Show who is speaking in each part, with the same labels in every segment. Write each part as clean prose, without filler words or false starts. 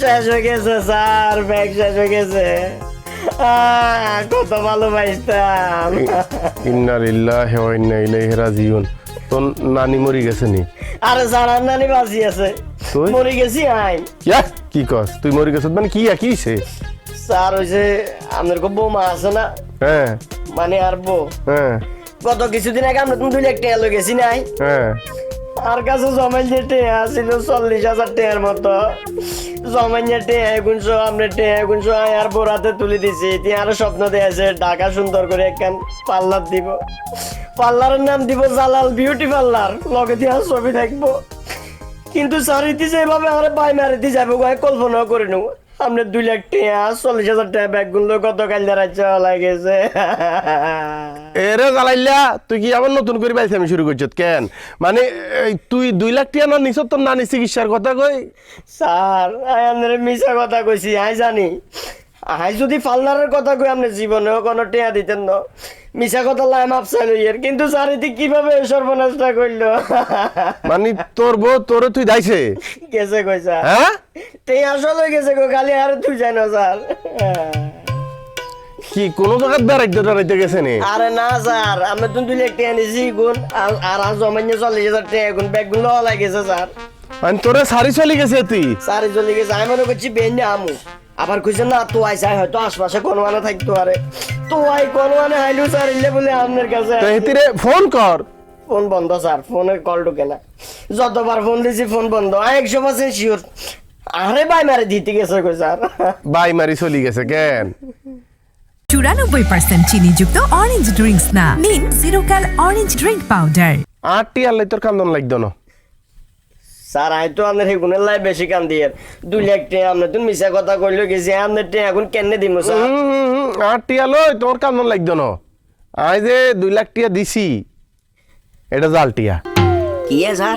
Speaker 1: শেষ হয়ে গেছে স্যার, ব্যাগ শেষ হয়ে গেছে। কত ভালোবাসতাম।
Speaker 2: ইন্না লিল্লাহি ওয়া ইন্না ইলাইহি রাজিউন। তোর নানি মরি গেছে নি?
Speaker 1: আরে স্যার, আর নানি বাঁচি আছে,
Speaker 2: তুই?
Speaker 1: মরে গেছি আই।
Speaker 2: কি কস তুই মরি গেছ? মানে কি হইছে?
Speaker 1: স্যার ওই যে আমাদের বৌমা আছে না,
Speaker 2: হ্যাঁ
Speaker 1: মানে আর বউ,
Speaker 2: হ্যাঁ
Speaker 1: গত কিছুদিন আগে আমরা তুমি 2 লাখ টাকা লই গেছি নাই,
Speaker 2: হ্যাঁ।
Speaker 1: আর কাছে জমাইন যে টেয়া ছিল 40,000 টাকার মতো। জমাইন যে টেয়া গুনছো, আমরা টেয়া গুনছো আর বোরাতে তুলে দিছি। তুই আরো স্বপ্ন দিয়েছে ঢাকা সুন্দর করে একখান পার্লার দিব, পার্লারের নাম দিব জালাল বিউটি পার্লার, লগে দিয়ে ছবি থাকবো। কিন্তু চারিটি যেভাবে আমার বাই মারিতে যাবো কল্পনা করে নেবো। আপনার 2 লাখ টাকা 40,000 টাকা ব্যাগ গুলো গতকাল যারা চলা গেছে।
Speaker 2: এরে জালাইলা, তুই কি আবার নতুন করে বাইছে আমি শুরু করছত কেন? মানে তুই 2 লাখ টাকা না নিছ তোর নানি চিকিৎসার কথা কই?
Speaker 1: স্যার আপনার মিশা কথা কইছি, আই জানি আই যদি পার্লারের কথা কই আপনি জীবনেও কোনো টেয়া দিতেন না। মিশা কথা লাই মাপ চাইল ইয়ার, কিন্তু স্যার এটি কিভাবে সর্বনাশটা করলো।
Speaker 2: মানে তোর বউ তোরে তুই দাইছে?
Speaker 1: গেছে কই স্যার,
Speaker 2: হ্যাঁ
Speaker 1: টেয়া আসলে গেছে গো, খালি আর তুই জানো স্যার।
Speaker 2: কি কোন জায়গায় বেড়াইতে গেছে নি?
Speaker 1: আরে না স্যার, আমরা তো 2 লাখ টাকা নিয়েছি গুণ, আর জমাইনে 40,000 টাকা গুণ ব্যাগ গুলো লাগেছে স্যার।
Speaker 2: মানে তোরে সারি চলে গেছে তুই?
Speaker 1: স্যার চলে গেছে, আমি মনে করছি বেঞ্জে আমু, আবার কইছেন না তো আইসাই হয়তো আশপাশে কোনো মানে থাকতো। আরে তো আই কোনো মানে হাইলু স্যার ইলে বলে আপনার কাছে।
Speaker 2: তো হেতিরে ফোন কর।
Speaker 1: ফোন বন্ধ স্যার, ফোনের কল ঢুকে না, যতবার ফোন দিছি ফোন বন্ধ। 100% শিওর আরে ভাই মারে দিতে গেছে কই স্যার।
Speaker 2: বাই মারি চলে গেছে কেন?
Speaker 3: 94% চিনিযুক্ত অরেঞ্জ ড্রিঙ্কস না, নিন জিরো ক্যাল অরেঞ্জ ড্রিঙ্ক পাউডার।
Speaker 2: 8 টিয়ার তোর কান্দন লাগতো না
Speaker 1: স্যার আই তো আপনার হেগুনের লাই বেশি কান দিয়ে 2 লাখ টাকা আপনি তুমি মিশা কথা কইলো গেছি, আপনার টাকা এখন কেনে দিমু স্যার?
Speaker 2: 8 টিয়া লই তোর কান্দন লাগতো না। আই যে 2 লাখ টিয়া দিছি, এটা জাল টিয়া।
Speaker 1: কি স্যার?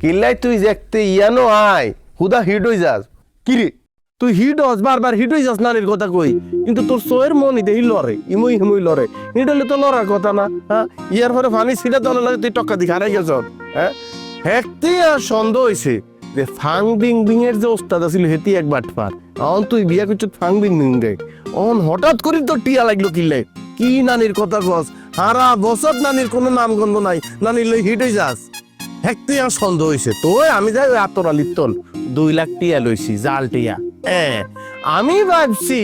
Speaker 2: কিল্লাই তুই দেখতে ইয়ানো আয় হুদা হিট হয়ে যাস। কিরে তুই হিট হস, বারবার হিট হয়ে যাস নানির কথা কই, কিন্তু তোর সোয়ের মন দেহি লড়ে, ইমুই হিমুই লড়ে। হিট হলে তো লড়ার কথা না। হ্যাঁ ইয়ার পরে ফানি ছিটা দলে লাগে তুই টক্কা দি হারাই গেছ। হ্যাঁ হেকতে আর সন্দেহ হয়েছে যে ফাং বিং বিং এর যে ওস্তাদ আছিল হেতি এক বাটপার। অন তুই বিয়া করছিস ফাং বিং বিং রে, অন হঠাৎ করে তোর টিয়া লাগলো কিল্লাই। কি নানির কথা কস? হারা বছর নানির কোনো নাম গন্ধ নাই, নানির লই হিট হয়ে যাস। হেকতে আর সন্দেহ হয়েছে তো আমি যাই ওই আতরালির তল 2 লাখ টিয়া লইছি, জাল টিয়া। আমি ভাবছি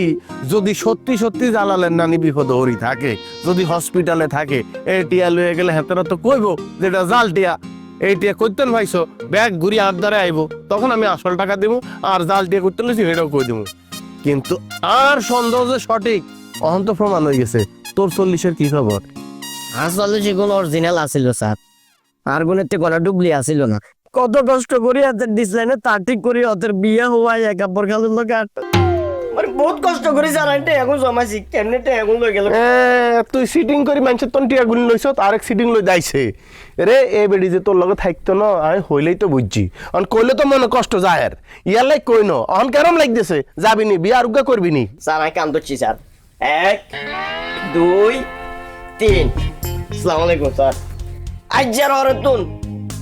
Speaker 2: যদি সত্যি সত্যি জালালের নানি বিপদ হরি থাকে, যদি হসপিটালে থাকে, এই টিয়া লয়ে গেলে হেতারা তো কইবো যেটা জাল টিয়া। এই টিয়া করতেন ভাইছো ব্যাগ ঘুরি হাত দ্বারা আইবো, তখন আমি আসল টাকা দিব, আর জাল টিয়া করতে লইছি সেটাও কই দিব। কিন্তু আর সন্দেহ যে সঠিক অহন্ত প্রমাণ হয়ে গেছে। তোর 40-এর কি খবর?
Speaker 1: আসলে যেগুলো অরিজিনাল আছিল স্যার, আর গুণের থেকে কোনো ডুবলি আছিল না। কত কষ্ট করি হাতের ডিজাইনে তা ঠিক করি হাতের বিয়ে হওয়াই একাপর খালুর লোক মানে বহুত কষ্ট করি স্যার। আইতে এখন জমাইছি কেমনে এখন লই গেল।
Speaker 2: তুই সিটিং করি মানুষের তন টিয়া গুলি লইছ, আরেক সিটিং লই যাইছে রে। এ বেড়ি যে তোর লগে থাকতো না আমি হইলেই তো বুঝছি। অন কইলে তো মনে কষ্ট যায় আর ইয়ার লাইক কই না। অন কেরম লাগতেছে? যাবি নি বিয়া আরুগা করবি নি?
Speaker 1: স্যার আমি কাম করছি স্যার। 1 2 3। আসসালামু আলাইকুম স্যার। আজ্জার অরতুন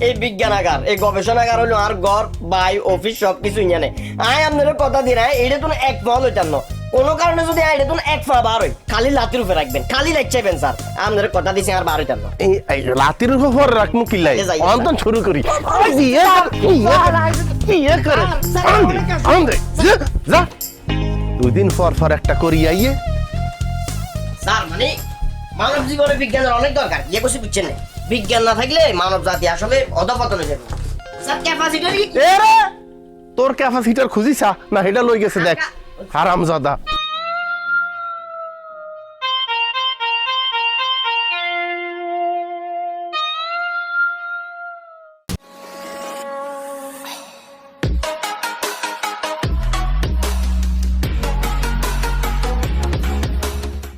Speaker 1: এই বিজ্ঞানাগার, এই গবেষণাগার হলো আর ঘর বাই অফিস সবকিছু ইኛনে। আয় আপনাদের কথা দিন, এইটা তো এক ফল হইতাম না কোনো কারণে। যদি এটা তো এক ফা বার হই, খালি লাতির উপরে রাখবেন, খালি লাইক চাইবেন স্যার। আপনাদের কথা দিছি আর বার হইতাম না।
Speaker 2: এই লাতির উপর রাখমু কিলাই অন্তন শুরু করি। যা 2 দিন পর একটা করি আইয়ে।
Speaker 1: স্যার মানে মানব জীবনে বিজ্ঞানের অনেক দরকার, ইয়ে কিছু বুঝছেন না। বিজ্ঞান না থাকলে মানব জাতি আসলে অধপতন হয়ে যাবে। স্যার ক্যাপাসিটি
Speaker 2: তোর ক্যাপাসিটার খুঁজিছা না? এটা লই গেছে দেখ হারামজাদা।